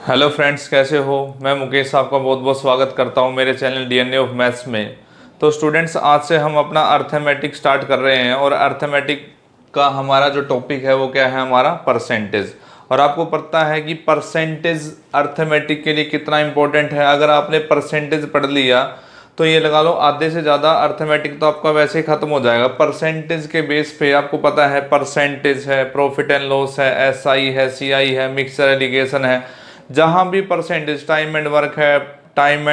Hello friends, कैसे हो। मैं मुकेश आपका बहुत बहुत स्वागत करता हूं मेरे चैनल डीएनए ऑफ मैथ्स में। तो स्टूडेंट्स, आज से हम अपना अर्थमेटिक स्टार्ट कर रहे हैं और अर्थमेटिक का हमारा जो टॉपिक है वो क्या है, हमारा परसेंटेज। और आपको पता है कि परसेंटेज अर्थमेटिक के लिए कितना इंपॉर्टेंट है। अगर आपने परसेंटेज पढ़ लिया तो ये लगा लो आधे से ज़्यादा अर्थमेटिक तो आपका वैसे ही खत्म हो जाएगा। परसेंटेज के बेस पे आपको पता है परसेंटेज है, प्रॉफिट एंड लॉस है, एसआई है, सीआई है, मिक्सर एलिगेशन है। जहां भी परसेंटेज, टाइम एंड वर्क है, टाइम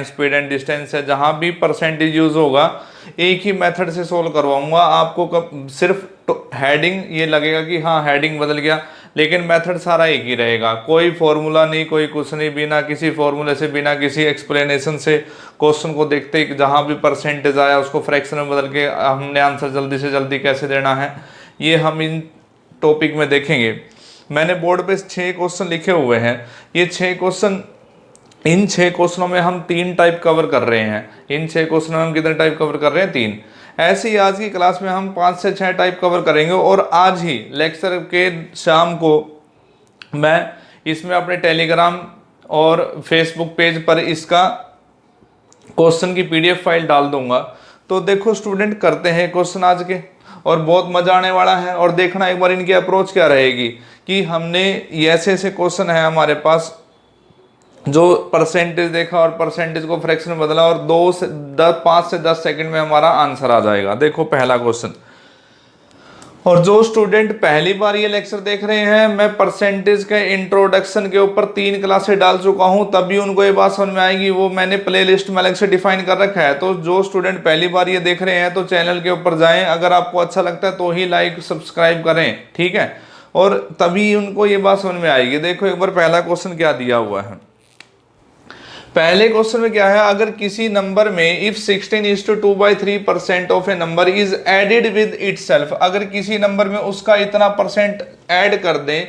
स्पीड एंड डिस्टेंस है, जहां भी परसेंटेज यूज होगा एक ही मेथड से सोल्व करवाऊंगा आपको। सिर्फ हेडिंग ये लगेगा कि हाँ हेडिंग बदल गया, लेकिन मेथड सारा एक ही रहेगा। कोई फॉर्मूला नहीं, कोई कुछ नहीं, बिना किसी फॉर्मूले से, बिना किसी एक्सप्लेनेशन से क्वेश्चन को देखते ही जहां भी परसेंटेज आया उसको फ्रैक्शन में बदल के हमने आंसर जल्दी से जल्दी कैसे देना है, ये हम इन टॉपिक में देखेंगे। मैंने बोर्ड पे 6 क्वेश्चन लिखे हुए हैं। ये 6 क्वेश्चन, इन 6 क्वेश्चनों में हम 3 टाइप कवर कर रहे हैं। इन 6 क्वेश्चनों में हम कितने टाइप कवर कर रहे हैं? 3। ऐसे ही आज की क्लास में हम 5 से 6 टाइप कवर करेंगे और आज ही लेक्चर के शाम को मैं इसमें अपने टेलीग्राम और फेसबुक पेज पर इसका क्वेश्चन की पीडीएफ फाइल डाल दूंगा। तो देखो स्टूडेंट, करते हैं क्वेश्चन आज के, और बहुत मजा आने वाला है। और देखना एक बार इनकी अप्रोच क्या रहेगी कि हमने ऐसे ऐसे क्वेश्चन है हमारे पास जो परसेंटेज देखा और परसेंटेज को फ्रैक्शन में बदला और 5 से 10 सेकंड में हमारा आंसर आ जाएगा। देखो पहला क्वेश्चन। और जो स्टूडेंट पहली बार ये लेक्चर देख रहे हैं, मैं परसेंटेज के इंट्रोडक्शन के ऊपर 3 क्लासें डाल चुका हूं, तभी उनको ये बात समझ में आएगी। वो मैंने प्ले लिस्ट में अलग से डिफाइन कर रखा है। तो जो स्टूडेंट पहली बार ये देख रहे हैं तो चैनल के ऊपर जाएं, अगर आपको अच्छा लगता है तो ही लाइक सब्सक्राइब करें, ठीक है, और तभी उनको ये बात समझ में आएगी। देखो एक बार पहला क्वेश्चन क्या दिया हुआ है। पहले क्वेश्चन में क्या है, अगर किसी नंबर में if 16:2/3% of a number is added with itself, अगर किसी नंबर में उसका इतना परसेंट ऐड कर दें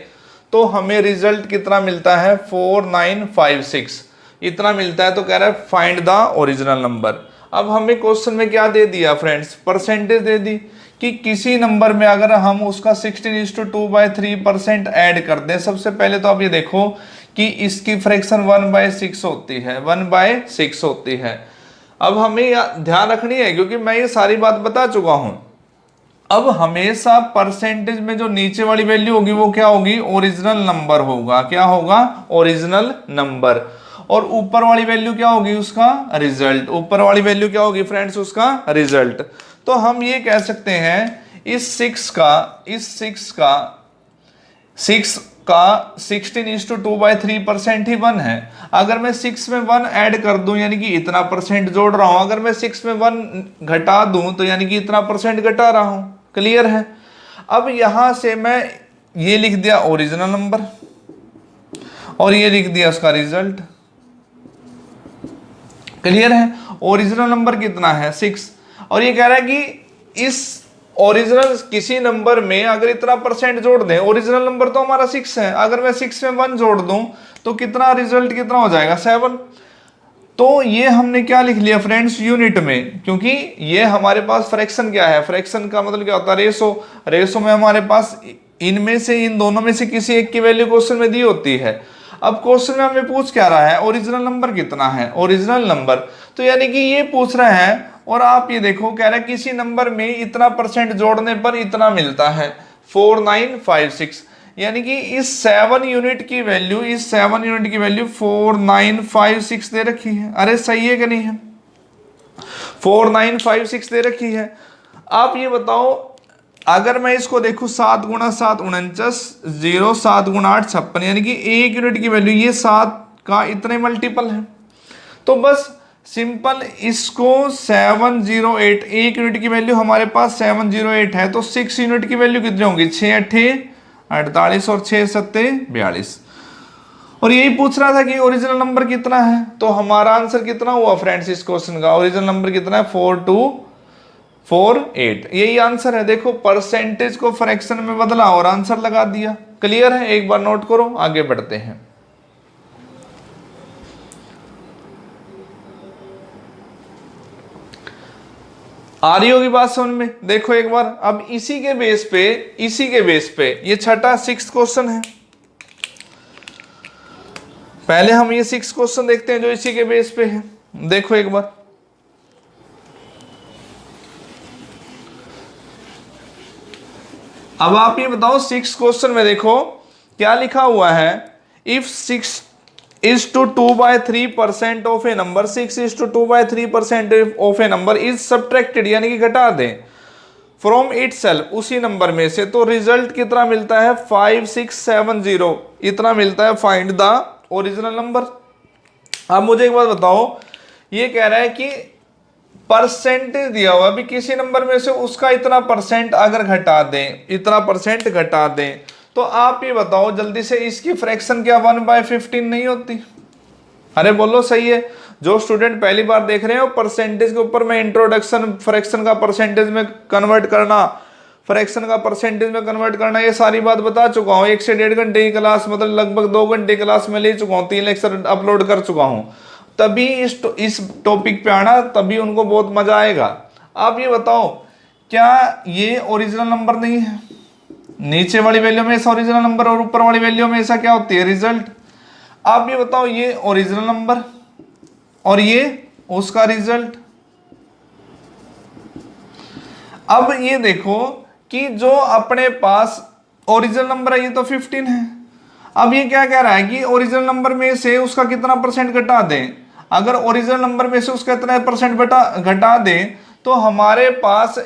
तो हमें रिजल्ट कितना मिलता है? 4956 इतना मिलता है। तो कह रहा है फाइंड द ओरिजिनल नंबर। अब हमें क्वेश्चन में क्या दे दिया फ्रेंड्स? परसेंटेज दे दी कि किसी नंबर में अगर हम उसका 16:2/3% ऐड कर दें। सबसे पहले तो आप ये देखो कि इसकी फ्रैक्शन 1/6 होती है, 1/6 होती है। अब हमें ध्यान रखनी है क्योंकि मैं ये सारी बात बता चुका हूं। अब हमेशा परसेंटेज में जो नीचे वाली वैल्यू होगी वो क्या होगी? ओरिजिनल नंबर होगा। क्या होगा? Original number. और ऊपर वाली वैल्यू क्या होगी? उसका रिजल्ट। ऊपर वाली वैल्यू क्या होगी फ्रेंड्स? उसका रिजल्ट। तो हम ये कह सकते हैं इस 6 का 16:2/3% ही 1 है। अगर मैं 6 में 1 ऐड कर दूं यानी कि इतना परसेंट जोड़ रहा हूं। अगर मैं 6 में 1 घटा दूं तो यानी कि इतना परसेंट घटा रहा हूं। क्लियर है? अब यहां से मैं ये लिख दिया ओरिजिनल नंबर और ये लिख दिया उसका रिजल्ट। क्लियर है? ओरिजिनल नंबर कितना है? 6। और ये कह रहा है कि इस ओरिजिनल किसी नंबर में अगर इतना परसेंट जोड़ दें, ओरिजिनल नंबर तो हमारा 6 है, अगर मैं 6 में 1 जोड़ दूं तो कितना रिजल्ट कितना हो जाएगा? 7। तो ये हमने क्या लिख लिया फ्रेंड्स? यूनिट में, क्योंकि ये हमारे पास फ्रैक्शन क्या है? फ्रैक्शन का मतलब क्या होता है? रेशो। रेशो में हमारे पास इनमें से, इन दोनों में से किसी एक की वैल्यू क्वेश्चन में दी होती है। अब क्वेश्चन में हमें पूछ क्या रहा है? ओरिजिनल नंबर कितना है? Original number. तो यानी कि ये पूछ रहे हैं और आप ये देखो कह रहा है किसी नंबर में इतना परसेंट जोड़ने पर इतना मिलता है 4956। यानी कि इस 7 यूनिट की वैल्यू, 4956 दे रखी है। अरे सही है कि नहीं है? 4956 दे रखी है। आप ये बताओ, अगर मैं इसको देखूं 7 × 7 49, 0 7 × 8 56, यानी कि 1 यूनिट की वैल्यू ये 7 का इतने मल्टीपल है। तो बस सिंपल इसको 708, 1 यूनिट की वैल्यू हमारे पास 708 है, तो 6 यूनिट की वैल्यू कितनी होंगी? 6 8 48 और 6 7 42। और यही पूछ रहा था कि ओरिजिनल नंबर कितना है। तो हमारा आंसर कितना हुआ फ्रेंड्स इस क्वेश्चन का? ओरिजिनल नंबर कितना है? 4248। यही आंसर है। देखो परसेंटेज को फ्रैक्शन में बदला और आंसर लगा दिया। क्लियर है? एक बार नोट करो, आगे बढ़ते हैं। आ रही होगी बात समझ में? देखो एक बार। अब इसी के बेस पे ये छठा 6th क्वेश्चन है। पहले हम ये 6 क्वेश्चन देखते हैं जो इसी के बेस पे है। देखो एक बार, अब आप ये बताओ 6 क्वेश्चन में देखो क्या लिखा हुआ है। If 6 is to 2/3% of a number, 6 is to 2/3% of a number is subtracted, यानी कि घटा दें फ्रॉम इटसेल्फ, उसी नंबर में से, तो रिजल्ट कितना मिलता है 5670, इतना मिलता है। Find the original number. अब मुझे एक बात बताओ, ये कह रहा है कि परसेंटेज दिया हुआ भी किसी नंबर में से उसका इतना परसेंट अगर घटा दें, इतना परसेंट घटा दें, तो आप ये बताओ जल्दी से, इसकी फ्रैक्शन क्या 1/15 नहीं होती? अरे बोलो सही है। जो स्टूडेंट पहली बार देख रहे हो, परसेंटेज के ऊपर मैं इंट्रोडक्शन, फ्रैक्शन का परसेंटेज में कन्वर्ट करना, फ्रैक्शन का परसेंटेज में कन्वर्ट करना, ये सारी बात बता चुका हूँ। 1 से 1.5 घंटे की क्लास, मतलब लगभग 2 घंटे क्लास में ले चुका हूँ, 3 लेक्चर अपलोड कर चुका हूँ। तभी इस टॉपिक पे आना, तभी उनको बहुत मजा आएगा। आप ये बताओ, क्या ये ओरिजिनल नंबर नहीं है? नीचे वाली वैल्यू में ऐसा ओरिजिनल नंबर और ऊपर वाली वैल्यू में ऐसा क्या होती है? रिजल्ट। आप ये बताओ, ये ओरिजिनल नंबर और ये उसका रिजल्ट। अब ये देखो कि जो अपने पास ओरिजिनल नंबर है ये तो 15 है। अब ये क्या कह रहा है कि ओरिजिनल नंबर में से उसका कितना परसेंट घटा दें। अगर ओरिजिनल नंबर में से उसका इतना परसेंट घटा दें तो हमारे पास,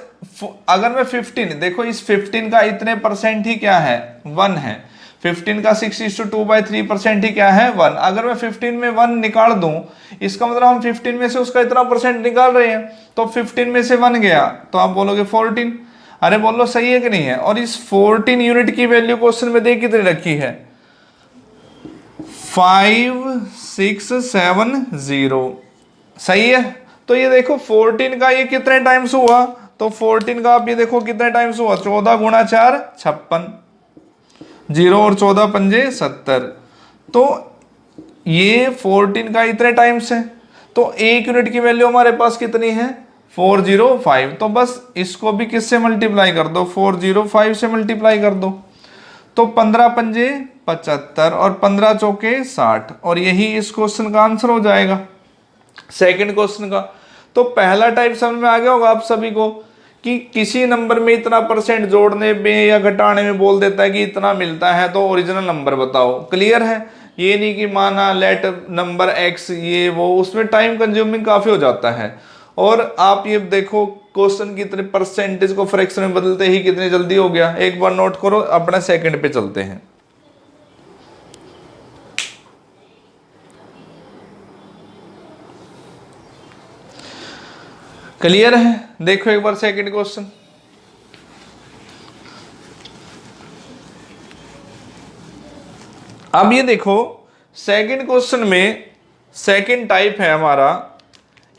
अगर मैं 15, देखो इस 15 का इतने परसेंट ही क्या है 1 है, 15 का 6:2/3% ही क्या है 1। अगर मैं 15 में 1 निकाल दूं, इसका मतलब हम 15 में से उसका इतना परसेंट निकाल रहे हैं, तो 15 में से 1 गया तो आप बोलोगे 14। अरे बोलो सही है कि नहीं है? और इस 14 यूनिट की वैल्यू क्वेश्चन में देख कितनी रखी है 5670, सही है। तो ये देखो 14 का ये कितने टाइम्स हुआ, तो 14 का आप ये देखो कितने टाइम्स हुआ, 14 × 4 56, 0 और 14 पंजे 70, तो ये 14 का इतने टाइम्स है। तो 1 यूनिट की वैल्यू हमारे पास कितनी है 405, तो बस इसको भी किससे मल्टीप्लाई कर दो, 405 से मल्टीप्लाई कर दो, तो 15 पंजे 75 और 15 चौके 60, और यही इस क्वेश्चन का आंसर हो जाएगा, सेकंड क्वेश्चन का। तो पहला टाइप समझ में आ गया होगा आप सभी को कि किसी नंबर में इतना परसेंट जोड़ने में या घटाने में बोल देता है कि इतना मिलता है, तो ओरिजिनल नंबर बताओ। क्लियर है? ये नहीं कि माना लेट नंबर एक्स ये वो, उसमें टाइम कंज्यूमिंग काफी हो जाता है। और आप ये देखो क्वेश्चन कितने परसेंटेज को फ्रैक्शन में बदलते ही कितने जल्दी हो गया। एक बार नोट करो, अपना सेकंड पे चलते हैं। क्लियर है? देखो एक बार सेकंड क्वेश्चन। अब ये देखो सेकंड क्वेश्चन में सेकंड टाइप है हमारा,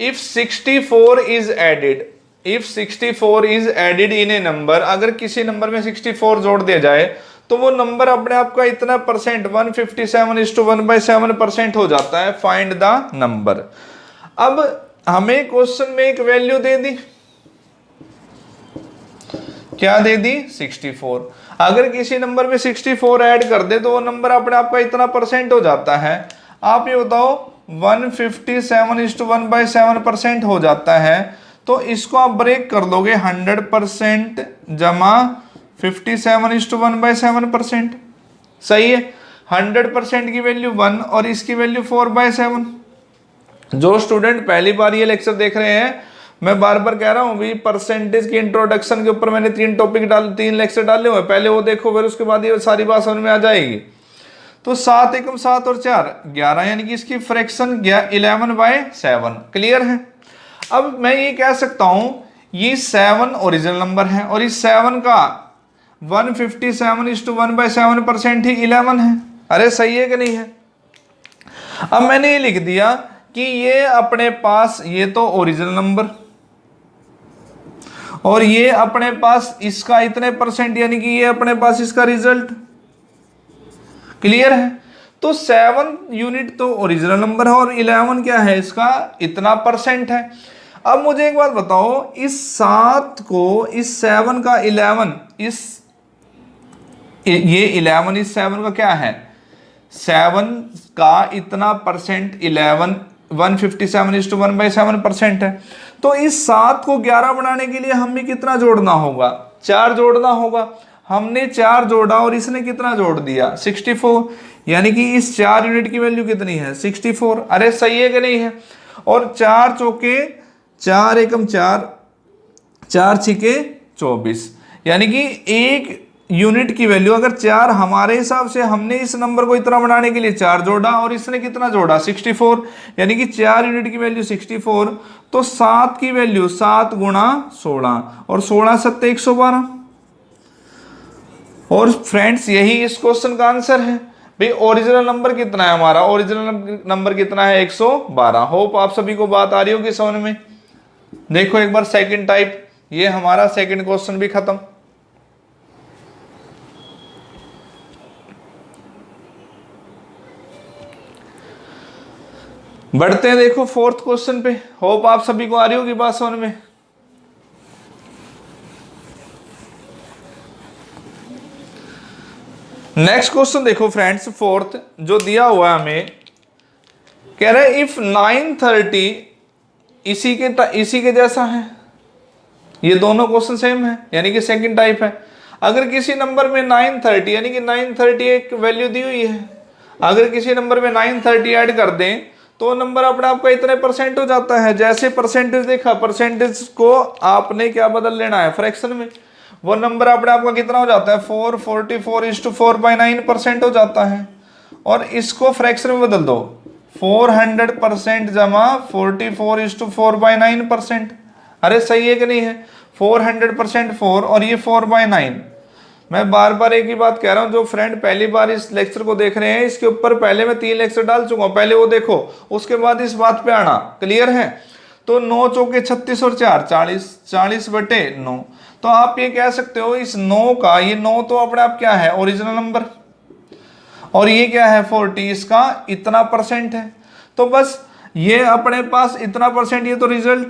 if 64 is added, if 64 is added in a number, अगर किसी नंबर में 64 जोड़ दिया जाए तो वो नंबर अपने आप का इतना परसेंट 157:1/7% हो जाता है। Find the number. अब हमें क्वेश्चन में एक वैल्यू दे दी, क्या दे दी 64। अगर किसी नंबर में 64 ऐड कर दे तो वो नंबर अपने आप का इतना परसेंट हो जाता है। आप ये बताओ 157:1/7% हो जाता है, तो इसको आप ब्रेक कर दोगे 100% जमा 57:1/7%, सही है। 100% की वैल्यू 1 और इसकी वैल्यू 4/7। जो स्टूडेंट पहली बार ये लेक्चर देख रहे हैं, मैं बार बार कह रहा हूं भी, परसेंटेज की इंट्रोडक्शन के ऊपर मैंने 3 लेक्चर डाले हुए, पहले वो देखो, फिर उसके बाद ये सारी बात समझ में आ जाएगी। तो 7 एकम 7 और 4 11, यानी कि इसकी फ्रैक्शन 11/7। क्लियर है? अब मैं ये कह सकता हूं ये 7 ओरिजिनल नंबर है और इस 7 का 157:1/7% ही 11 है। अरे सही है कि नहीं है? अब मैंने ये लिख दिया कि ये अपने पास, ये तो ओरिजिनल नंबर और ये अपने पास इसका इतने परसेंट, यानी कि ये अपने पास इसका रिजल्ट। क्लियर है? तो 7 यूनिट तो ओरिजिनल नंबर है और 11 क्या है, इसका इतना परसेंट है। अब मुझे एक बात बताओ, इस 7 को, इस 7 का 11, ये 11 इस 7 का क्या है 7 का इतना परसेंट 11 157:1/7% है। तो इस 7 को 11 बनाने के लिए हमें कितना जोड़ना होगा? 4 जोड़ना होगा। हमने 4 जोड़ा और इसने कितना जोड़ दिया? 64। यानी कि इस 4 यूनिट की वैल्यू कितनी है? 64। अरे सही है कि नहीं है? और 4 चौके 4 एकम 4, 4 छिके 24। यानी कि एक यूनिट की वैल्यू अगर 4, हमारे हिसाब से हमने इस नंबर को इतना बनाने के लिए 4 जोड़ा और इसने कितना जोड़ा? 64। यानी कि 4 यूनिट की वैल्यू 64। तो 7 की वैल्यू 7 गुणा 16 और 16 7 112। और फ्रेंड्स यही इस क्वेश्चन का आंसर है। भाई ओरिजिनल नंबर कितना है हमारा? ओरिजिनल नंबर कितना है? 112। होप आप सभी को बात आ रही होगी समझ में। देखो एक बार सेकंड टाइप, ये हमारा सेकंड क्वेश्चन भी खत्म। बढ़ते हैं देखो फोर्थ क्वेश्चन पे। होप आप सभी को आ रही होगी बात समझ में। नेक्स्ट क्वेश्चन देखो फ्रेंड्स, फोर्थ जो दिया हुआ है हमें, कह रहा है इफ 930 इसी के जैसा है। ये दोनों क्वेश्चन सेम है, यानी कि सेकंड टाइप है। अगर किसी नंबर में 930 यानी कि 930 एक वैल्यू दी हुई है, अगर किसी नंबर में 930 ऐड कर दें तो नंबर अपने आप का इतने परसेंट हो जाता है। जैसे परसेंटेज देखा, परसेंटेज को आपने क्या बदल लेना है? फ्रैक्शन में। वो नंबर अपने आप का कितना हो जाता है? 444:4/9% हो जाता है। और इसको फ्रैक्शन में बदल दो, 400% जमा 44:4/9%। अरे सही है कि नहीं है? 400% 4 और ये 4/9। मैं बार बार एक ही बात कह रहा हूं, जो फ्रेंड पहली बार इस लेक्चर को देख रहे हैं, इसके ऊपर पहले मैं 3 लेक्चर डाल चुका हूं, पहले वो देखो, उसके बाद इस बात पे आना। क्लियर है? तो 9 चौके 36 और 4 40, 40/9। तो आप ये कह सकते हो इस 9 का, ये 9 तो अपने आप क्या है? Original number. और ये क्या है? 40, इसका इतना परसेंट है। तो बस ये अपने पास इतना परसेंट, ये तो रिजल्ट,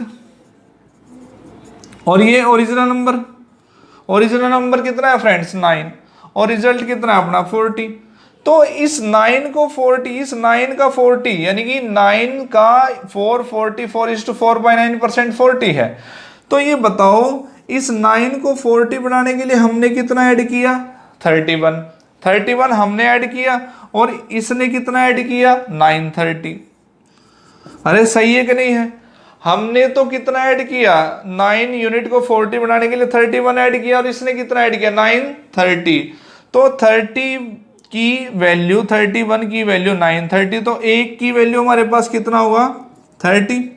और ये ओरिजिनल नंबर। ओरिजिनल नंबर कितना है फ्रेंड्स? 9। और रिजल्ट कितना है अपना? 40। तो इस 9 को 40, इस 9 का 40 यानी कि 9 का 444:4/9% 40 है। तो ये बताओ इस 9 को 40 बनाने के लिए हमने कितना ऐड किया? 31। 31 हमने ऐड किया और इसने कितना ऐड किया? 930। अरे सही है कि नहीं है? हमने तो कितना ऐड किया? 9 यूनिट को 40 बनाने के लिए 31 ऐड किया और इसने कितना ऐड किया? 930। तो 30 की वैल्यू, 31 की वैल्यू 930, तो एक की वैल्यू हमारे पास कितना हुआ? 30।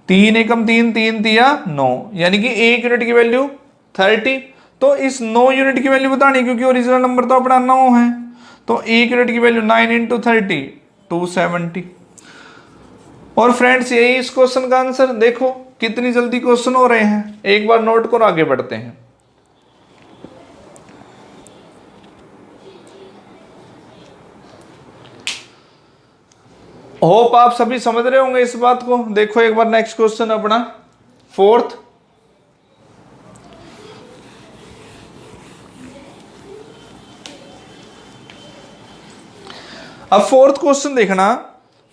3 एकम 3, 3 तिया 9, यानी कि एक यूनिट की वैल्यू 30। तो इस 9 यूनिट की वैल्यू बतानी, क्योंकि ओरिजिनल नंबर तो अपना 9 है। तो एक यूनिट की वैल्यू 9 × 30 270। और फ्रेंड्स यही इस क्वेश्चन का आंसर। देखो कितनी जल्दी क्वेश्चन हो रहे हैं, एक बार नोट करो, आगे बढ़ते हैं। होप आप सभी समझ रहे होंगे इस बात को। देखो एक बार नेक्स्ट क्वेश्चन अपना फोर्थ। अब फोर्थ क्वेश्चन देखना।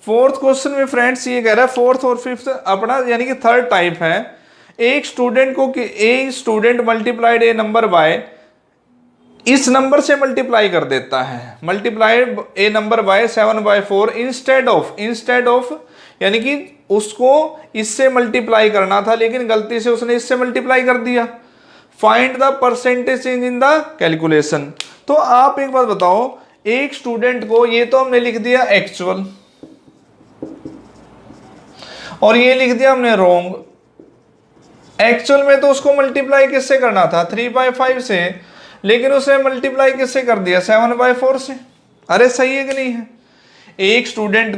फोर्थ क्वेश्चन में फ्रेंड्स ये कह रहा है, फोर्थ और फिफ्थ अपना यानी कि थर्ड टाइप है। एक स्टूडेंट को a student multiplied A number by, इस नंबर से मल्टीप्लाई कर देता है, multiplied A number by 7/4 instead of, यानी कि उसको इससे मल्टीप्लाई करना था लेकिन गलती से उसने इससे मल्टीप्लाई कर दिया। Find the percentage change in the calculation. तो आप एक बात बताओ, एक स्टूडेंट को, ये तो हमने लिख दिया एक्चुअल और ये लिख दिया हमने रॉन्ग। एक्चुअल में तो उसको मल्टीप्लाई किससे करना था? 3/5 से, लेकिन उसे मल्टीप्लाई किससे कर दिया? 7/4 से। अरे सही है कि नहीं है? एक student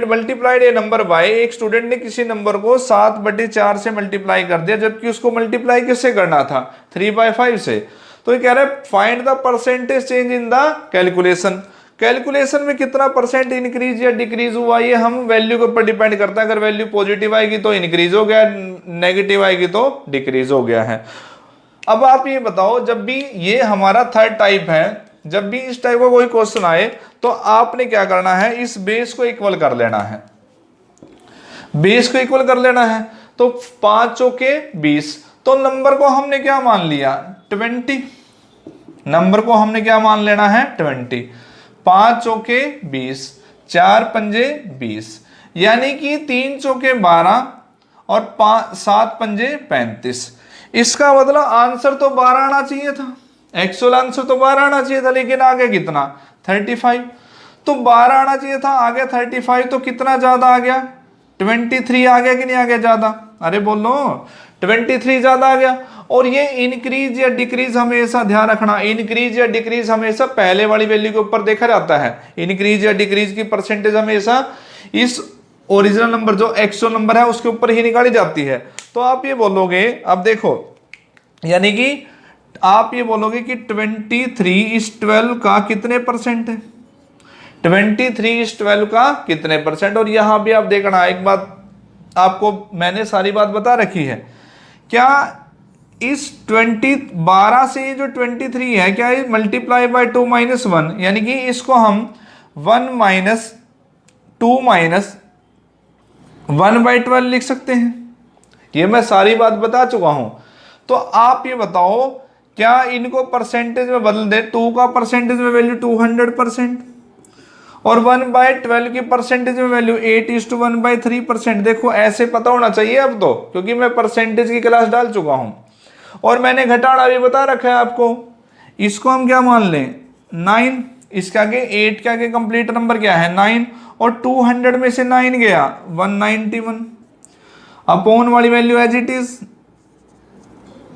multiplied A number by, एक स्टूडेंट ने किसी नंबर को 7/4 से मल्टीप्लाई कर दिया, जबकि उसको मल्टीप्लाई किससे करना था? 3/5 से। तो ये कह रहा है find the percentage change in the calculation. Calculation में कितना परसेंट इंक्रीज या डिक्रीज हुआ, ये हम वैल्यू के ऊपर डिपेंड करता है। अगर वैल्यू पॉजिटिव आएगी तो इंक्रीज हो गया, नेगेटिव आएगी तो डिक्रीज हो गया है। अब आप ये बताओ, जब भी ये हमारा थर्ड टाइप है, जब भी इस टाइप का कोई क्वेश्चन आए तो आपने क्या करना है, इस बेस को इक्वल कर लेना है, बेस को इक्वल कर लेना है। तो 5 चौके 20, तो नंबर को हमने क्या मान लिया 20, नंबर को हमने क्या मान लेना है 20। 5 चौके 20, 4 पंजे 20, यानी कि 3 चौके 12 और 7 पंजे 35। इसका मतलब आंसर तो 12 आना चाहिए था, एक्चुअल आंसर तो 12 आना चाहिए था, लेकिन आ गया कितना 35। तो 12 आना चाहिए था, आ गया 35, तो कितना ज्यादा आ गया 23 आ गया कि नहीं आ गया ज्यादा, अरे बोलो 23 ज्यादा आ गया। और ये इंक्रीज या डिक्रीज हमेशा ध्यान रखना, इंक्रीज या डिक्रीज हमेशा पहले वाली वैल्यू के ऊपर देखा जाता है। इंक्रीज या डिक्रीज की परसेंटेज हमेशा इस ओरिजिनल नंबर जो एक्चुअल नंबर है उसके ऊपर ही निकाली जाती है। तो आप ये बोलोगे, अब देखो, यानी कि आप ये बोलोगे कि 23/12 का कितने परसेंट है, 23/12 का कितने परसेंट। और यहां भी आप देखना, एक बात आपको मैंने सारी बात बता रखी है, क्या इस 12 से जो 23 है, क्या ये मल्टीप्लाई बाय 2 - 1, यानी कि इसको हम 1 - 2 - 1/12 लिख सकते हैं। ये मैं सारी बात बता चुका हूं। तो आप ये बताओ, क्या इनको परसेंटेज में बदल दे, 2 का परसेंटेज में वैल्यू 200% और 1/12 की परसेंटेज में वैल्यू 8:1/3%। देखो ऐसे पता होना चाहिए अब तो, क्योंकि मैं परसेंटेज की क्लास डाल चुका हूं और मैंने घटाड़ा भी बता रखा है आपको। इसको हम क्या मान लें 9, इसके आगे 8 के आगे कंप्लीट नंबर क्या है 9, और 200 में से 9 गया 191 अपॉन वाली वैल्यू एज इट इज।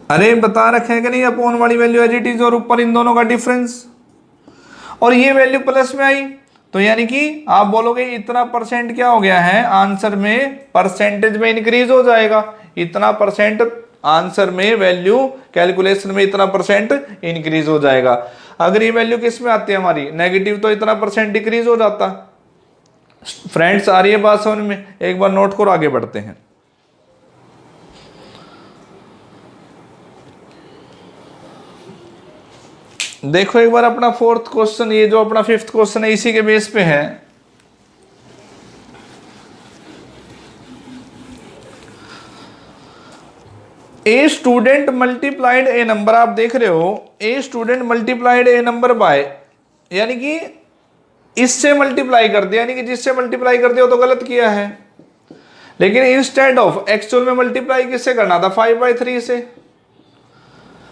अरे बता रखे है कि नहीं, अपॉन वाली वैल्यू एज इट इज और ऊपर इन दोनों का डिफरेंस, और ये वैल्यू प्लस में आई, तो यानी कि आप बोलोगे इतना परसेंट क्या हो गया है आंसर में, परसेंटेज में इंक्रीज हो जाएगा, इतना परसेंट आंसर में वैल्यू कैलकुलेशन में इतना परसेंट इंक्रीज हो जाएगा। अगर ये वैल्यू किस में आती है हमारी नेगेटिव, तो इतना परसेंट डिक्रीज हो जाता। फ्रेंड्स आ रही है बात समझ में, एक बार नोट करो, आगे बढ़ते हैं। देखो एक बार अपना 4th क्वेश्चन, ये जो अपना 5th क्वेश्चन है इसी के बेस पे है। A student multiplied A number, आप देख रहे हो a student multiplied A number by, यानी कि इससे मल्टीप्लाई कर दिया, यानी कि जिससे मल्टीप्लाई कर दिया तो गलत किया है, लेकिन इंस्टेड ऑफ एक्चुअल में मल्टीप्लाई किससे करना था 5/3 से।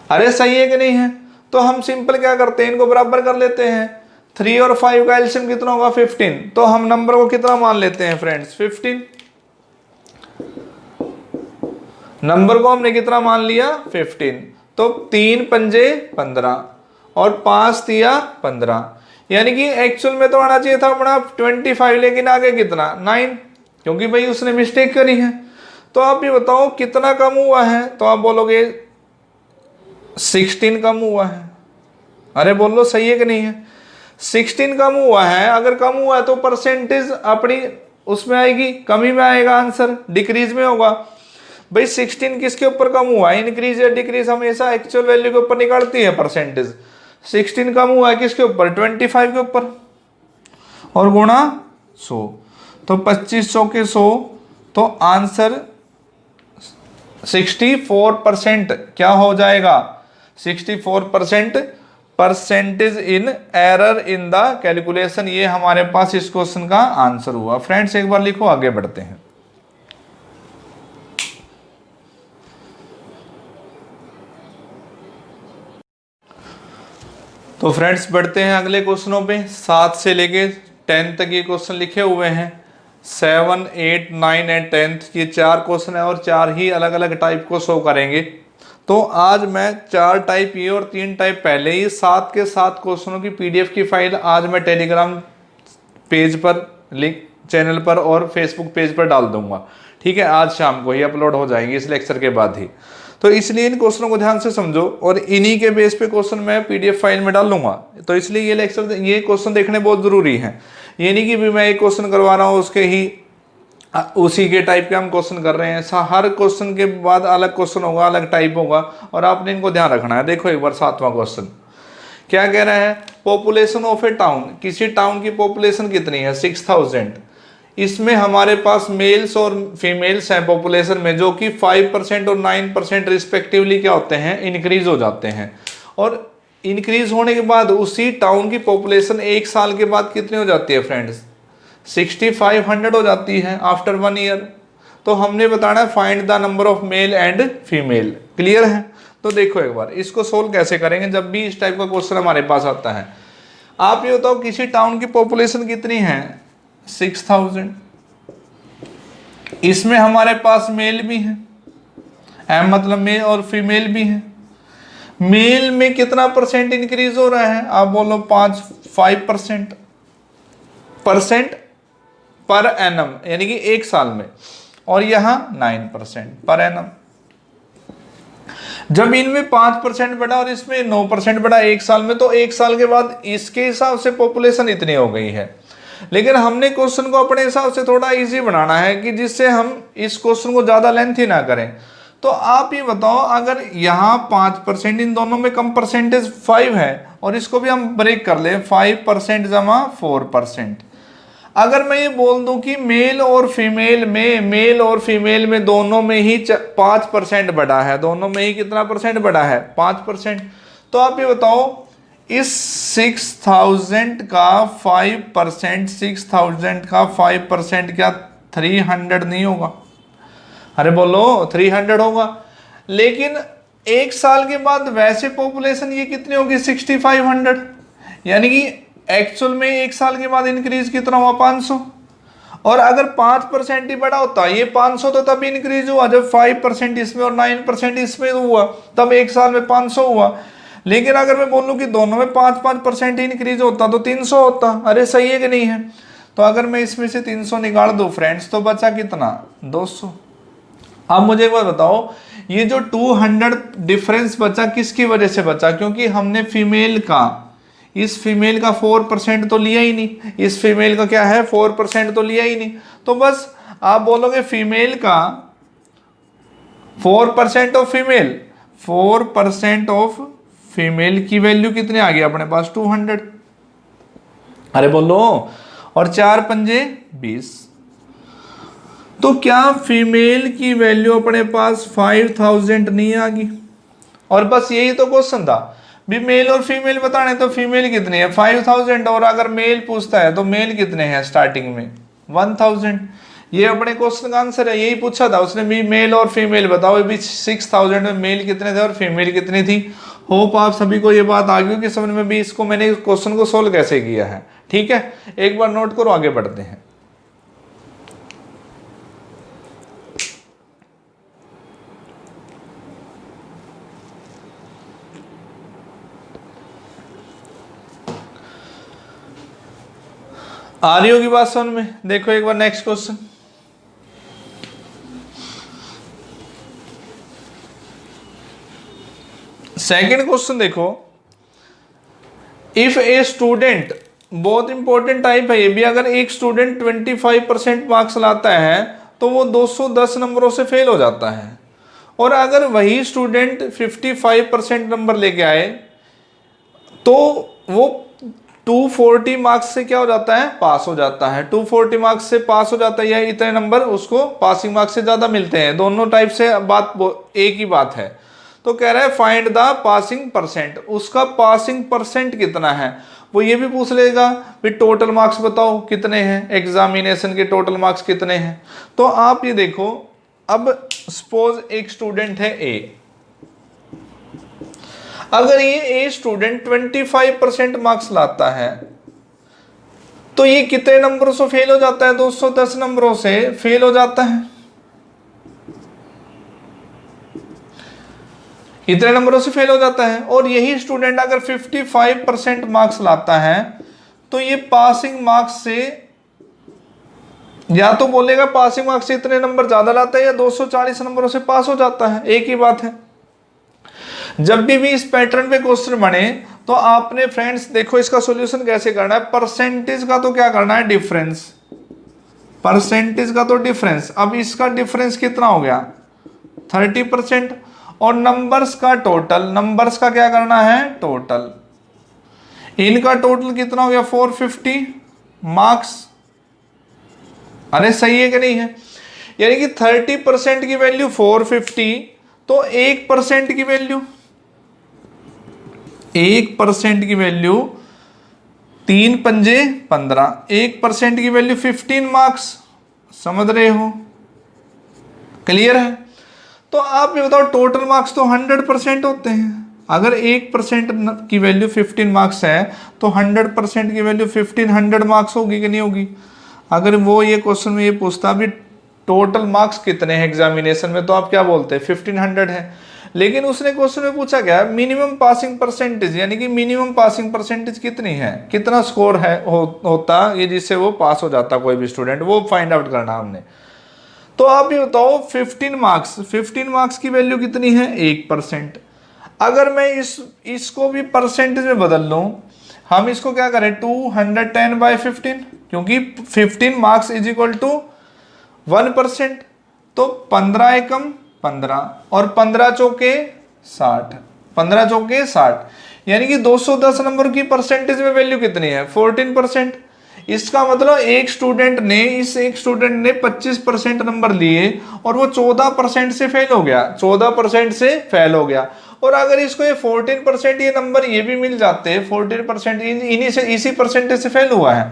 अरे सही है कि नहीं है, तो हम सिंपल क्या करते हैं, इनको बराबर कर लेते हैं। 3 और 5 का एलसीएम कितना होगा 15, तो हम नंबर को कितना मान लेते हैं फ्रेंड्स 15, नंबर को हमने कितना मान लिया 15। तो 3 पंजे 15 और 5 तिया 15, यानी कि एक्चुअल में तो आना चाहिए था अपना 25, लेकिन आगे कितना 9, क्योंकि भाई उसने मिस्टेक करी है। तो आप ये बताओ कितना कम हुआ है, तो आप बोलोगे 16 कम हुआ है। अरे बोल लो सही है कि नहीं है, 16 कम हुआ है। अगर कम हुआ है तो परसेंटेज अपनी उसमें आएगी, कमी में आएगा, आंसर डिक्रीज में होगा। भाई 16 किसके ऊपर कम हुआ है, इंक्रीज या डिक्रीज हमेशा एक्चुअल वैल्यू के ऊपर निकालती है परसेंटेज। 16 कम हुआ है किसके ऊपर 25 के ऊपर, और गुणा 100, तो 2500 के 100, तो आंसर 64% क्या हो जाएगा 64% percentage in error in the calculation. ये हमारे पास इस क्वेश्चन का आंसर हुआ। फ्रेंड्स एक बार लिखो, आगे बढ़ते हैं। तो फ्रेंड्स बढ़ते हैं अगले क्वेश्चनों पे। 7 से लेके 10 तक ये क्वेश्चन लिखे हुए हैं, 7, 8, 9 एंड 10 ये 4 क्वेश्चन है और 4 ही अलग अलग टाइप को शो करेंगे। तो आज मैं 4 टाइप ये और 3 टाइप पहले ही 7 के 7 क्वेश्चनों की पीडीएफ की फाइल आज मैं टेलीग्राम पेज पर लिंक चैनल पर और फेसबुक पेज पर डाल दूंगा। ठीक है, आज शाम को ही अपलोड हो जाएंगे इस लेक्चर के बाद ही। तो इसलिए इन क्वेश्चनों को ध्यान से समझो और इन्हीं के बेस पे क्वेश्चन मैं पीडीएफ फाइल में डाल लूंगा। तो इसलिए ये लेक्चर ये क्वेश्चन देखने बहुत जरूरी है। ये नहीं कि भी मैं एक क्वेश्चन करवा रहा हूँ उसके ही उसी के टाइप के हम क्वेश्चन कर रहे हैं। हर क्वेश्चन के बाद अलग क्वेश्चन होगा, अलग टाइप होगा और आपने इनको ध्यान रखना है। देखो एक बार 7वां क्वेश्चन, क्या कह रहा है, पॉपुलेशन ऑफ ए टाउन, किसी टाउन की पॉपुलेशन कितनी है 6000, इसमें हमारे पास मेल्स और फीमेल्स हैं पॉपुलेशन में, जो कि 5% और 9% रिस्पेक्टिवली क्या होते हैं, इंक्रीज हो जाते हैं। और इंक्रीज होने के बाद उसी टाउन की पॉपुलेशन 1 साल के बाद कितनी हो जाती है फ्रेंड्स, 6500 हो जाती है आफ्टर 1 ईयर। तो हमने बताना है find the number of male and female. Clear है? तो देखो एक बार इसको सोल्व कैसे करेंगे जब भी इस टाइप का क्वेश्चन हमारे पास आता है। आप ये बताओ किसी टाउन की पॉपुलेशन कितनी है 6000, इसमें हमारे पास मेल भी है, एम मतलब मेल और फीमेल भी है। मेल में कितना परसेंट इंक्रीज हो रहा है, आप बोलो 5% पर एनम, यानी कि 1 साल में, और यहां 9% पर एनम। जब इनमें 5% बढ़ा और इसमें 9% बढ़ा 1 साल में, तो 1 साल के बाद इसके हिसाब से पॉपुलेशन इतनी हो गई है। लेकिन हमने क्वेश्चन को अपने हिसाब से थोड़ा इजी बनाना है कि जिससे हम इस क्वेश्चन को ज्यादा लेंथी ना करें। तो आप ये बताओ, अगर यहाँ 5%, इन दोनों में कम परसेंटेज 5 है, और इसको भी हम ब्रेक कर ले 5% जमा 4%। अगर मैं ये बोल दूं कि मेल और फीमेल में दोनों में ही 5% बढ़ा है, दोनों में ही कितना परसेंट बढ़ा है 5%, तो आप ये बताओ इस 6000 का 5% क्या 300 नहीं होगा? अरे बोलो 300 होगा। लेकिन 1 साल के बाद वैसे पॉपुलेशन ये कितनी होगी 6500, यानी कि एक्चुअल में 1 साल के बाद इंक्रीज कितना हुआ 500। और अगर 5% ही बढ़ा होता, ये 500 तो तब इंक्रीज हुआ जब 5% इसमें और 9% इसमें हुआ, तब 1 साल में 500 हुआ। लेकिन अगर मैं बोलूं कि दोनों में 5% इंक्रीज होता तो 300 होता। अरे सही है कि नहीं है? तो अगर मैं इसमें से 300 निकाल दूं फ्रेंड्स, तो बचा कितना 200। अब मुझे एक बात बताओ, ये जो 200 डिफरेंस बचा किसकी वजह से बचा? क्योंकि हमने फीमेल का, इस फीमेल का 4% तो लिया ही नहीं, इस फीमेल का क्या है 4% तो लिया ही नहीं। तो बस आप बोलोगे फीमेल का 4% ऑफ फीमेल, 4% ऑफ फीमेल की वैल्यू कितने आ गई अपने पास 200। अरे बोलो, और 4 पंजे 20। तो क्या फीमेल की वैल्यू अपने पास 5000 नहीं आ गई? और बस यही तो क्वेश्चन था भी, मेल और फीमेल बताने, तो फीमेल कितनी है 5000, और अगर मेल पूछता है तो मेल कितने हैं स्टार्टिंग में 1000। ये अपने क्वेश्चन का आंसर है, यही पूछा था उसने भी, मेल और फीमेल बताओ। ये भी 6000 में मेल कितने थे और फीमेल कितनी थी। होप आप सभी को ये बात आ गई कि समझ में भी इसको मैंने क्वेश्चन को सोल्व कैसे किया है। ठीक है, एक बार नोट करो, आगे बढ़ते हैं। आ रही होगी बात समझ में? देखो एक बार नेक्स्ट क्वेश्चन। सेकंड क्वेश्चन देखो, इफ ए स्टूडेंट, बहुत इंपॉर्टेंट टाइप है ये भी, अगर एक स्टूडेंट 25% मार्क्स लाता है तो वो 210 नंबरों से फेल हो जाता है। और अगर वही स्टूडेंट 55% नंबर लेके आए तो वो 240 मार्क्स से क्या हो जाता है, पास हो जाता है। 240 मार्क्स से पास हो जाता है, या इतने नंबर उसको पासिंग मार्क्स से ज्यादा मिलते हैं। दोनों टाइप से बात एक ही बात है। तो कह रहा है फाइंड द पासिंग परसेंट, उसका पासिंग परसेंट कितना है। वो ये भी पूछ लेगा भी टोटल मार्क्स बताओ कितने हैं, एग्जामिनेशन के टोटल मार्क्स कितने हैं। तो आप ये देखो, अब सपोज एक स्टूडेंट है ए, अगर ये ए स्टूडेंट 25% मार्क्स लाता है तो ये कितने नंबरों से फेल हो जाता है, 210 नंबरों से फेल हो जाता है। इतने नंबरों से फेल हो जाता है। और यही स्टूडेंट अगर 55% मार्क्स लाता है तो ये पासिंग मार्क्स से, या तो बोलेगा पासिंग मार्क्स से इतने नंबर ज्यादा लाता है, या 240 नंबरों से पास हो जाता है, एक ही बात है। जब भी इस पैटर्न पे क्वेश्चन बने तो आपने फ्रेंड्स देखो इसका सॉल्यूशन कैसे करना है। परसेंटेज का तो क्या करना है, डिफरेंस, परसेंटेज का तो डिफरेंस। अब इसका डिफरेंस कितना हो गया 30%, और नंबर्स का टोटल, नंबर्स का क्या करना है टोटल। इनका टोटल कितना हो गया 450 मार्क्स। अरे सही है कि नहीं है? यानी कि 30% की वैल्यू 450, तो 1% की वैल्यू 1% की वैल्यू 3 पंजे 15, 1% की वैल्यू 15 मार्क्स। समझ रहे हो? क्लियर है? तो आप ये बताओ टोटल मार्क्स तो 100% होते हैं। अगर 1% की वैल्यू 15 मार्क्स है तो 100% की वैल्यू 1500 मार्क्स होगी कि नहीं होगी? अगर वो ये क्वेश्चन में ये पूछता भी टोटल मार्क्स कितने हैं एग्जामिनेशन में, तो आप क्या बोलते हैं 1500 है। लेकिन उसने क्वेश्चन में पूछा क्या, मिनिमम पासिंग परसेंटेज, यानी कि मिनिमम पासिंग परसेंटेज कितनी है, कितना स्कोर है होता ये जिससे वो पास हो जाता कोई भी स्टूडेंट, वो फाइंड आउट करना हमने। तो आप ये बताओ 15 मार्क्स की वैल्यू कितनी है 1%। अगर मैं इसको भी परसेंटेज में बदल लूं, हम इसको क्या करें 210/15, क्योंकि 15 मार्क्स इज इक्वल टू 1%। तो 15 एकम 15 और 15 चौके 60, 15 चौके 60, यानी कि 210 नंबर की परसेंटेज में वैल्यू कितनी है 14%। इसका मतलब एक स्टूडेंट ने 25% नंबर लिए और वो 14% से फेल हो गया, 14% से फेल हो गया। और अगर इसको ये 14% ये नंबर ये भी मिल जाते हैं, 14% इन्हीं से इसी परसेंटेज से फेल हुआ है,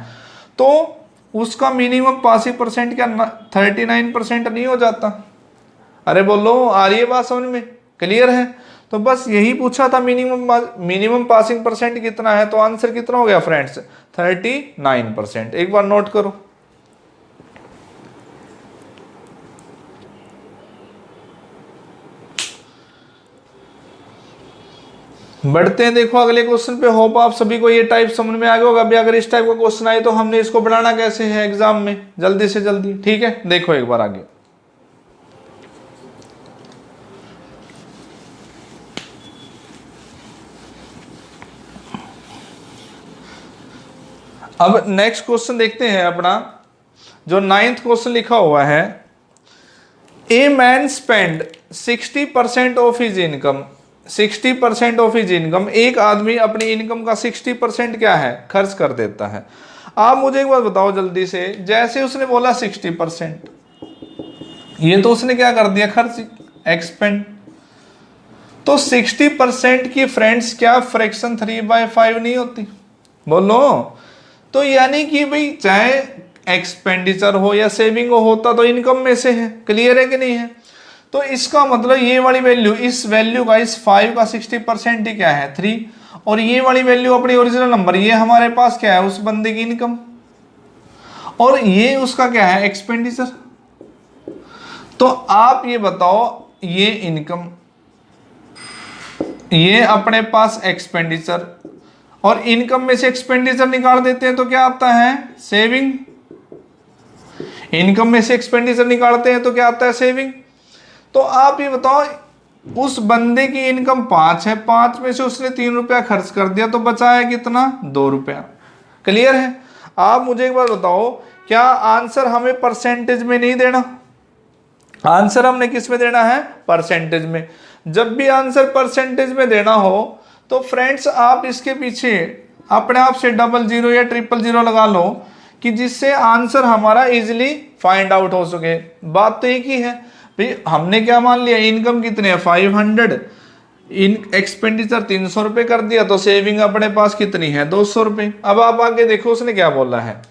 तो उसका मिनिमम पासिंग परसेंट क्या 39% नहीं हो जाता? अरे बोलो, आ रही है बात समझ में? क्लियर है? तो बस यही पूछा था, मिनिमम पासिंग परसेंट कितना है, तो आंसर कितना हो गया फ्रेंड्स 39%। एक बार नोट करो। बढ़ते हैं, देखो अगले क्वेश्चन पे। होप आप सभी को ये टाइप समझ में आ गया होगा। अभी अगर इस टाइप का क्वेश्चन आए तो हमने इसको बनाना कैसे है एग्जाम में, जल्दी से जल्दी। ठीक है, देखो एक बार आगे। अब नेक्स्ट क्वेश्चन देखते हैं अपना, जो 9th क्वेश्चन लिखा हुआ है। A man spend 60% of his income, 60% of his income, एक आदमी अपनी इनकम का 60% क्या है खर्च कर देता है। आप मुझे एक बात बताओ जल्दी से, जैसे उसने बोला 60%, ये तो उसने क्या कर दिया खर्च, एक्सपेंड। तो 60% की फ्रेंड्स क्या फ्रैक्शन 3/5 नहीं होती? बोलो। तो यानी कि भाई चाहे एक्सपेंडिचर हो या सेविंग हो, होता तो इनकम में से है। क्लियर है कि नहीं है? तो इसका मतलब ये वाली वैल्यू, इस वैल्यू का, इस 5 का 60% ही क्या है 3, और ये वाली वैल्यू अपनी ओरिजिनल नंबर, ये हमारे पास क्या है उस बंदे की इनकम, और ये उसका क्या है एक्सपेंडिचर। तो आप ये बताओ, ये इनकम, ये अपने पास एक्सपेंडिचर, और इनकम में से एक्सपेंडिचर निकाल देते हैं तो क्या आता है सेविंग। इनकम में से एक्सपेंडिचर निकालते हैं तो क्या आता है सेविंग। तो आप ये बताओ, उस बंदे की इनकम 5 है, 5 में से उसने 3 रुपया खर्च कर दिया, तो बचा है कितना 2 रुपया। क्लियर है? आप मुझे एक बार बताओ, क्या आंसर हमें परसेंटेज में नहीं देना? आंसर हमने किस में देना है परसेंटेज में। जब भी आंसर परसेंटेज में देना हो तो फ्रेंड्स आप इसके पीछे अपने आप से 00 या 000 लगा लो, कि जिससे आंसर हमारा इजीली फाइंड आउट हो सके। बात तो एक ही है भाई, हमने क्या मान लिया, इनकम कितने है 500, इन एक्सपेंडिचर 300 रुपये कर दिया, तो सेविंग अपने पास कितनी है 200 रुपये। अब आप आगे देखो उसने क्या बोला है।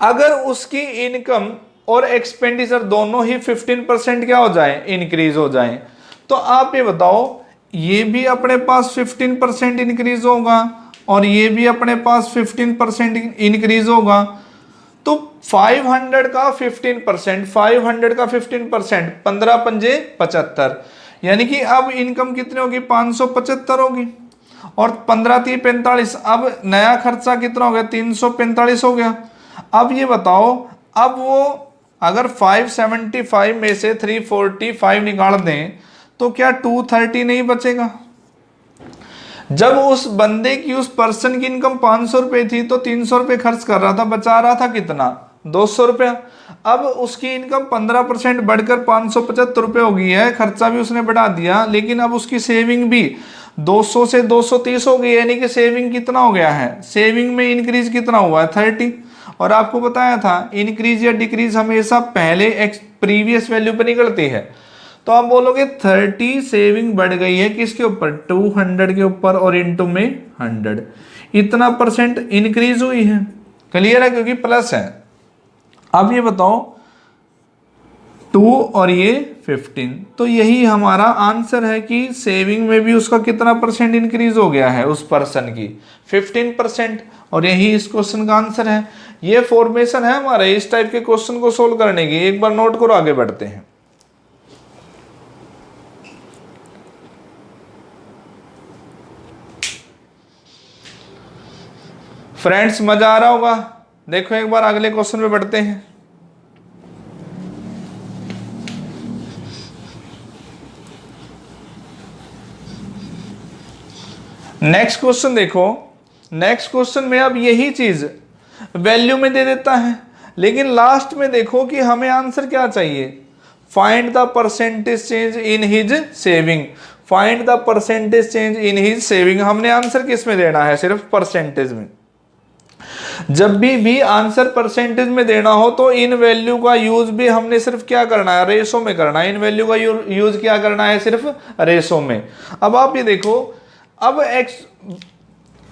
अगर उसकी इनकम और एक्सपेंडिचर दोनों ही 15% क्या हो जाए इंक्रीज हो जाए, तो आप ये बताओ, ये भी अपने पास 15% इंक्रीज होगा और ये भी अपने पास 15% इंक्रीज होगा। तो 500 का 15%, 500 का 15%, 15 पंजे 75, यानी कि अब इनकम कितनी होगी 575 होगी, और 15 3 45, अब नया खर्चा कितना हो गया 345 हो गया। अब ये बताओ, अब वो अगर 575 में से 345 निकाल दें तो क्या 230 नहीं बचेगा? जब उस बंदे की, उस पर्सन की इनकम 500 रुपये थी तो 300 रुपये खर्च कर रहा था, बचा रहा था कितना 200 रुपया। अब उसकी इनकम 15% बढ़कर 575 रुपये हो गई है, खर्चा भी उसने बढ़ा दिया, लेकिन अब उसकी सेविंग भी 200 से 230 हो गई, यानी कि सेविंग कितना हो गया है, सेविंग में इंक्रीज कितना हुआ है 30। और आपको बताया था इंक्रीज या डिक्रीज हमेशा पहले प्रीवियस वैल्यू पर निकलती है। तो आप बोलोगे 30 सेविंग बढ़ गई है किसके ऊपर, 200 के ऊपर, और इनटू में 100, इतना परसेंट इंक्रीज हुई है। क्लियर है, क्योंकि प्लस है। अब ये बताओ 2 और ये 15, तो यही हमारा आंसर है कि सेविंग में भी उसका कितना परसेंट इंक्रीज हो गया है उस पर्सन की, 15%। और यही इस क्वेश्चन का आंसर है। ये फॉर्मेशन है हमारे इस टाइप के क्वेश्चन को सोल्व करने की, एक बार नोट करो, आगे बढ़ते हैं। फ्रेंड्स मजा आ रहा होगा, देखो एक बार अगले क्वेश्चन पे बढ़ते हैं। नेक्स्ट क्वेश्चन देखो, नेक्स्ट क्वेश्चन में अब यही चीज वैल्यू में दे देता है, लेकिन लास्ट में देखो कि हमें आंसर क्या चाहिए, find the percentage change in his saving, find the percentage change in his saving. हमने आंसर किस में देना है, सिर्फ परसेंटेज में। जब भी आंसर परसेंटेज में देना हो तो इन वैल्यू का यूज भी हमने सिर्फ क्या करना है, रेशो में करना है। इन वैल्यू का यूज क्या करना है, सिर्फ रेशो में। अब आप ये देखो, अब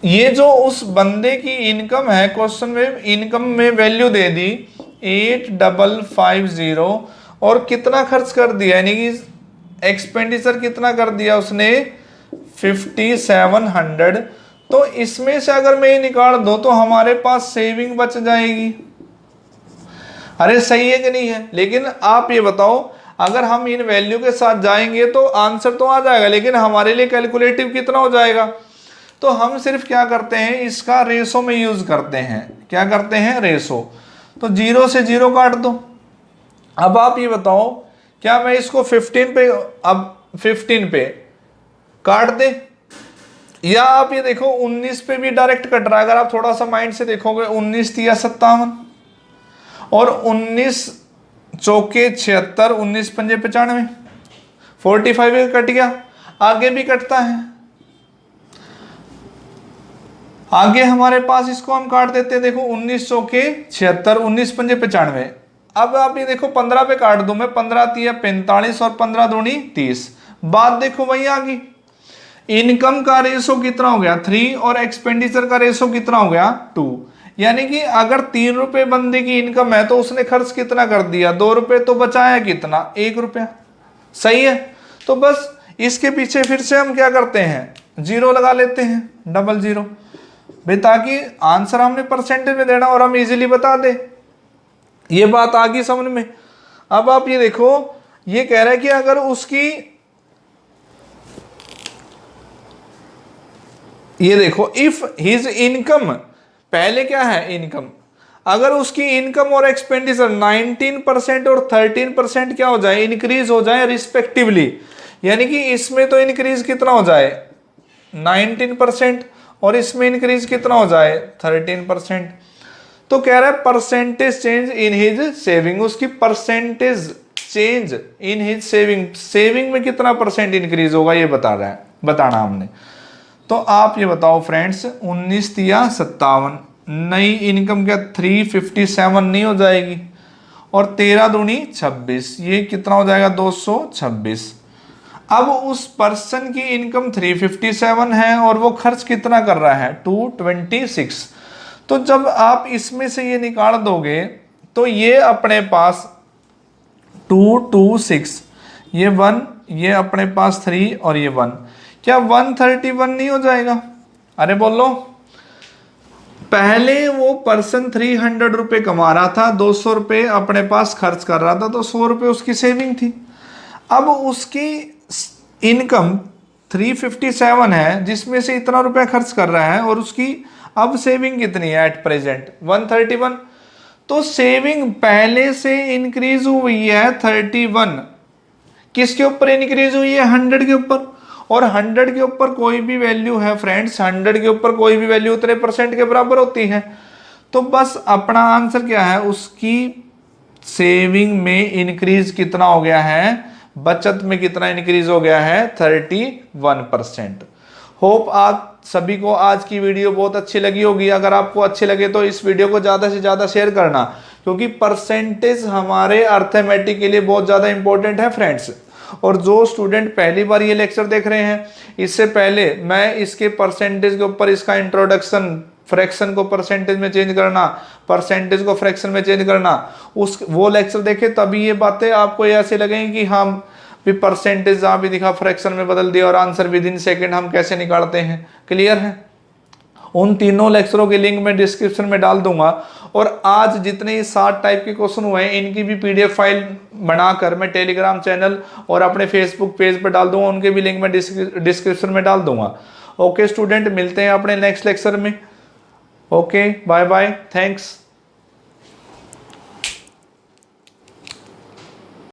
ये जो उस बंदे की इनकम है, क्वेश्चन में इनकम में वैल्यू दे दी 8550, और कितना खर्च कर दिया, यानी कि एक्सपेंडिचर कितना कर दिया उसने 5700। तो इसमें से अगर मैं ये निकाल दूं तो हमारे पास सेविंग बच जाएगी। अरे सही है कि नहीं है? लेकिन आप ये बताओ, अगर हम इन वैल्यू के साथ जाएंगे तो आंसर तो आ जाएगा, लेकिन हमारे लिए कैलकुलेटिव कितना हो जाएगा। तो हम सिर्फ क्या करते हैं, इसका रेशो में यूज करते हैं। क्या करते हैं, रेशो। तो 0 से 0 काट दो। अब आप ये बताओ, क्या मैं इसको 15 पे, अब 15 पे काट दे, या आप ये देखो 19 पे भी डायरेक्ट कट रहा है। अगर आप थोड़ा सा माइंड से देखोगे, 19 या 57, और 19 चौके 76, 19 पंजे 95, 45 कट गया। आगे भी कटता है, आगे हमारे पास इसको हम काट देते हैं। देखो 19 चौके 76, 19 पंजे 95। अब आप ये देखो 15 पे काट दूं मैं, 15 तिया 45 और 15 दूनी 30। बात देखो वही आ गई, इनकम का रेशो कितना हो गया 3, और एक्सपेंडिचर का रेशो कितना हो गया 2। यानी कि अगर 3 रुपए बंदे की इनकम है तो उसने खर्च कितना कर दिया, 2 रुपए, तो बचाया कितना, 1 रुपया। सही है। तो बस इसके पीछे फिर से हम क्या करते हैं, 0 लगा लेते हैं, 00 भाई, ताकि आंसर हमने परसेंटेज में देना और हम इजीली बता दे। ये बात आ गई समझ में। अब आप ये देखो, ये कह रहा है कि अगर उसकी, ये देखो, इफ हिज इनकम, पहले क्या है इनकम, अगर उसकी इनकम और एक्सपेंडिचर 19% और 13% क्या हो जाए, इंक्रीज हो जाए रिस्पेक्टिवली, यानी कि इसमें तो इंक्रीज कितना हो जाए 19% और इसमें इंक्रीज कितना हो जाए 13%। तो कह रहा है percentage change in his saving, उसकी percentage change in his saving, saving में कितना परसेंट इंक्रीज होगा ये बता रहा है, बताना हमने। तो आप ये बताओ फ्रेंड्स, 19 या 57, नई इनकम क्या 357 नहीं हो जाएगी, और 13 दूनी 26, ये कितना हो जाएगा 226। अब उस पर्सन की इनकम 357 है और वो खर्च कितना कर रहा है 226। तो जब आप इसमें से ये निकाल दोगे तो ये अपने पास 226, ये 1, ये अपने पास 3 और ये 1, क्या 131 नहीं हो जाएगा? अरे बोलो, पहले वो पर्सन 300 रुपए कमा रहा था, 200 रुपए अपने पास खर्च कर रहा था, तो 100 रुपए उसकी सेविंग थी। अब उसकी इनकम 357 है जिसमें से इतना रुपया खर्च कर रहा है, और उसकी अब सेविंग कितनी है एट प्रेजेंट 131। तो सेविंग पहले से इंक्रीज हुई है 31, किसके ऊपर इंक्रीज हुई है 100 के ऊपर, और 100 के ऊपर कोई भी वैल्यू है फ्रेंड्स, 100 के ऊपर कोई भी वैल्यू उतने परसेंट के बराबर होती है। तो बस अपना आंसर क्या है, उसकी सेविंग में इंक्रीज कितना हो गया है, बचत में कितना इंक्रीज हो गया है 31%। होप आप सभी को आज की वीडियो बहुत अच्छी लगी होगी। अगर आपको अच्छी लगे तो इस वीडियो को ज़्यादा से ज़्यादा शेयर करना, क्योंकि परसेंटेज हमारे अर्थमेटिक के लिए बहुत ज़्यादा इंपॉर्टेंट है फ्रेंड्स। और जो स्टूडेंट पहली बार ये लेक्चर देख रहे हैं, इससे पहले मैं इसके परसेंटेज के ऊपर इसका इंट्रोडक्शन, फ्रैक्शन को परसेंटेज में चेंज करना, परसेंटेज को फ्रैक्शन में चेंज करना, वो लेक्चर देखे, तभी ये बातें आपको ऐसे लगेंगी कि हम भी परसेंटेज जहाँ भी दिखा फ्रैक्शन में बदल दिया और आंसर विद इन सेकेंड हम कैसे निकालते हैं। क्लियर है? उन तीनों लेक्चरों की लिंक मैं डिस्क्रिप्शन में डाल दूंगा। और आज जितने 60 टाइप के क्वेश्चन हुए हैं, इनकी भी PDF फाइल बनाकर मैं टेलीग्राम चैनल और अपने फेसबुक पेज पर डाल दूंगा। उनके भी लिंक मैं डिस्क्रिप्शन में डाल दूंगा। ओके स्टूडेंट, मिलते हैं अपने नेक्स्ट लेक्चर में। Okay, bye bye, thanks.